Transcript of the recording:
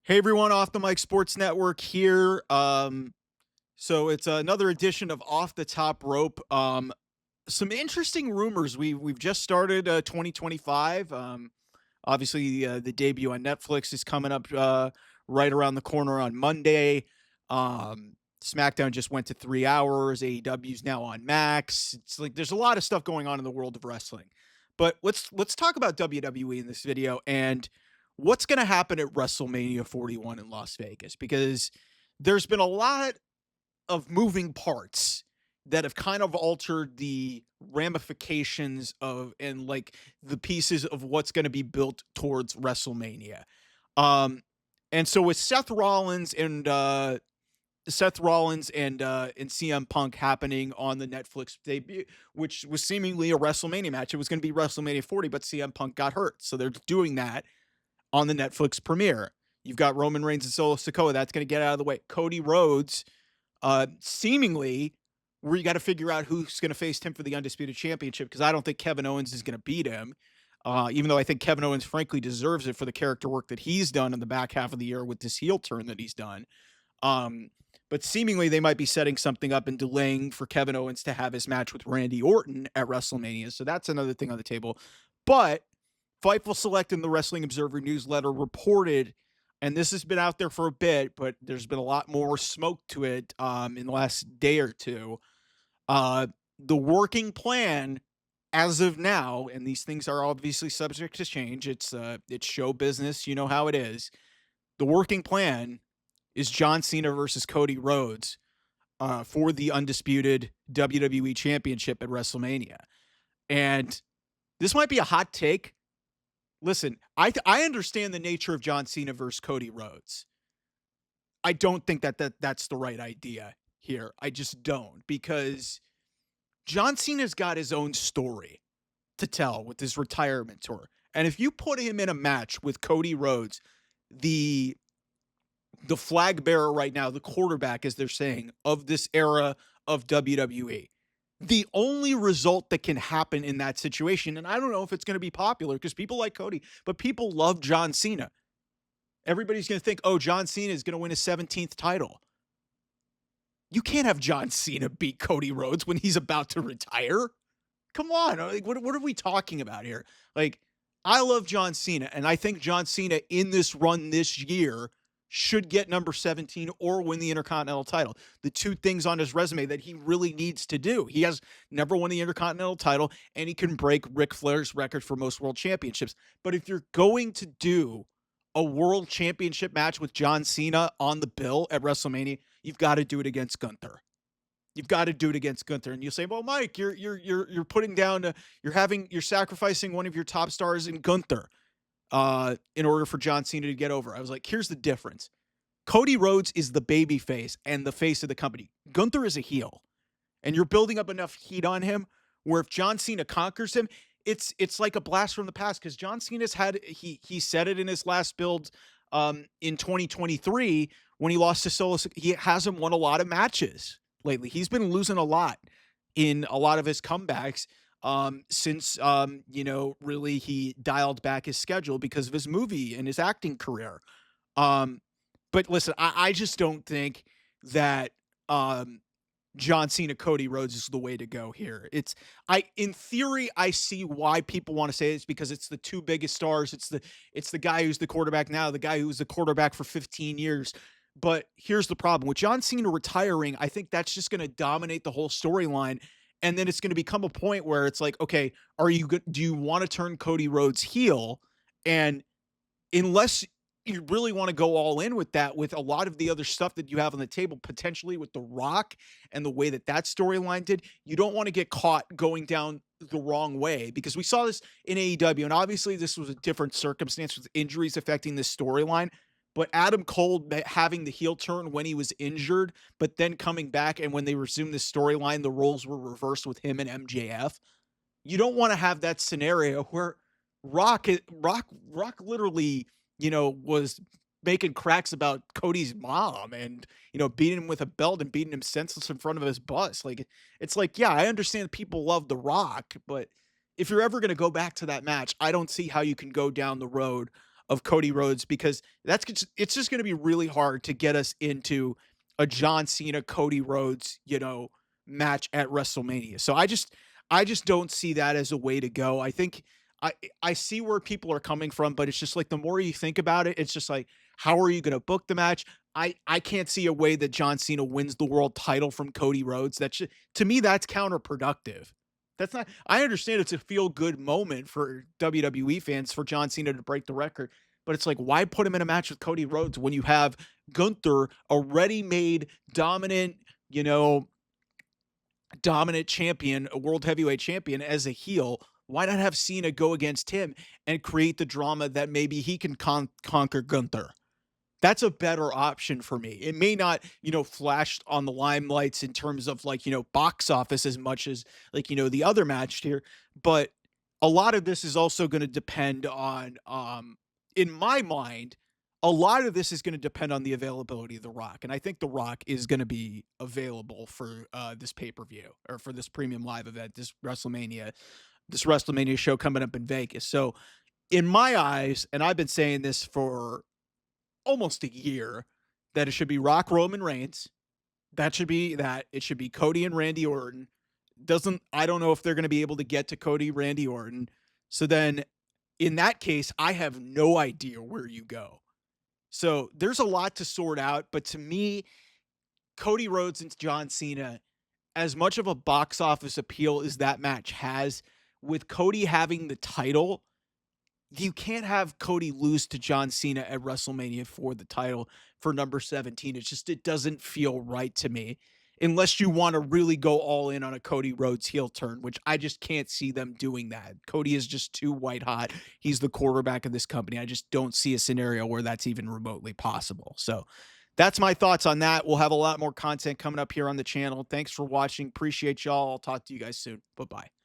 Hey everyone, Off the Mic Sports Network here. So it's another edition of Off the Top Rope. Some interesting rumors. We've just started 2025. Obviously the debut on Netflix is coming up right around the corner on Monday. SmackDown just went to 3 hours. AEW's now on Max. It's like there's a lot of stuff going on in the world of wrestling. But let's talk about WWE in this video and what's going to happen at WrestleMania 41 in Las Vegas, because there's been a lot of moving parts that have kind of altered the ramifications of and like the pieces of what's going to be built towards WrestleMania. Um and so with Seth Rollins and CM Punk happening on the Netflix debut, which was seemingly a WrestleMania match. It was going to be WrestleMania 40, but CM Punk got hurt. So they're doing that on the Netflix premiere. You've got Roman Reigns and Solo Sikoa. That's going to get out of the way. Cody Rhodes, seemingly, where you got to figure out who's going to face him for the Undisputed Championship, because I don't think Kevin Owens is going to beat him. Even though I think Kevin Owens, frankly, deserves it for the character work that he's done in the back half of the year with this heel turn that he's done. But seemingly they might be setting something up and delaying for Kevin Owens to have his match with Randy Orton at WrestleMania. So that's another thing on the table. But Fightful Select in the Wrestling Observer newsletter reported, and this has been out there for a bit, but there's been a lot more smoke to it in the last day or two. The working plan as of now, and these things are obviously subject to change. It's show business, you know how it is. The working plan is John Cena versus Cody Rhodes for the undisputed WWE Championship at WrestleMania. And this might be a hot take. Listen, I understand the nature of John Cena versus Cody Rhodes. I don't think that's the right idea here. I just don't, because John Cena's got his own story to tell with his retirement tour. And if you put him in a match with Cody Rhodes, the flag bearer right now, the quarterback, as they're saying, of this era of WWE, the only result that can happen in that situation, and I don't know if it's going to be popular because people like Cody, but people love John Cena. Everybody's going to think, oh, John Cena is going to win his 17th title. You can't have John Cena beat Cody Rhodes when he's about to retire. Come on. Like, what are we talking about here? Like, I love John Cena, and I think John Cena in this run this year should get number 17 or win the Intercontinental title. The two things on his resume that he really needs to do. He has never won the Intercontinental title, and he can break Ric Flair's record for most world championships. But if you're going to do a world championship match with John Cena on the bill at WrestleMania, you've got to do it against Gunther. You've got to do it against Gunther. And you'll say, well, Mike, you're putting down, you're sacrificing one of your top stars in Gunther in order for John Cena to get over. I was like, here's the difference. Cody Rhodes is the baby face and the face of the company. Gunther is a heel. And you're building up enough heat on him where if John Cena conquers him, it's like a blast from the past, because John Cena's had, he said it in his last build in 2023 when he lost to Solo. He hasn't won a lot of matches lately. He's been losing a lot in a lot of his comebacks since really he dialed back his schedule because of his movie and his acting career. But listen, I just don't think that John Cena, Cody Rhodes is the way to go here. In theory, I see why people want to say it's because it's the two biggest stars. It's the guy who's the quarterback now, the guy who was the quarterback for 15 years. But here's the problem with John Cena retiring. I think that's just going to dominate the whole storyline. And then it's going to become a point where it's like, okay, do you want to turn Cody Rhodes heel? And unless you really want to go all in with that, with a lot of the other stuff that you have on the table, potentially with The Rock and the way that storyline did, you don't want to get caught going down the wrong way, because we saw this in AEW, and obviously this was a different circumstance with injuries affecting this storyline. But Adam Cole having the heel turn when he was injured, but then coming back, and when they resumed this storyline, the roles were reversed with him and MJF. You don't want to have that scenario where Rock literally, was making cracks about Cody's mom and, beating him with a belt and beating him senseless in front of his bus. Like, it's like, yeah, I understand people love The Rock, but if you're ever going to go back to that match, I don't see how you can go down the road of Cody Rhodes because it's just going to be really hard to get us into a John Cena Cody Rhodes, match at WrestleMania. So I just don't see that as a way to go. I think I see where people are coming from, but it's just like the more you think about it, it's just like how are you going to book the match? I can't see a way that John Cena wins the world title from Cody Rhodes. To me that's counterproductive. That's not I understand it's a feel good moment for WWE fans for John Cena to break the record, but it's like why put him in a match with Cody Rhodes when you have Gunther, a ready-made dominant, you know, dominant champion, a world heavyweight champion as a heel? Why not have Cena go against him and create the drama that maybe he can conquer Gunther? That's a better option for me. It may not, flash on the limelights in terms of like, box office as much as like, the other match here, but a lot of this is also going to depend on in my mind, a lot of this is going to depend on the availability of The Rock. And I think The Rock is going to be available for this pay-per-view or for this premium live event, this WrestleMania show coming up in Vegas. So, in my eyes, and I've been saying this for almost a year that it should be Rock Roman Reigns. That should be that. It should be Cody and Randy Orton. Doesn't I don't know if they're going to be able to get to Cody, Randy Orton. So then in that case, I have no idea where you go. So there's a lot to sort out, but to me, Cody Rhodes and John Cena, as much of a box office appeal as that match has, with Cody having the title, you can't have Cody lose to John Cena at WrestleMania for the title for number 17. It doesn't feel right to me unless you want to really go all in on a Cody Rhodes heel turn, which I just can't see them doing that. Cody is just too white hot. He's the quarterback of this company. I just don't see a scenario where that's even remotely possible. So that's my thoughts on that. We'll have a lot more content coming up here on the channel. Thanks for watching. Appreciate y'all. I'll talk to you guys soon. Bye-bye.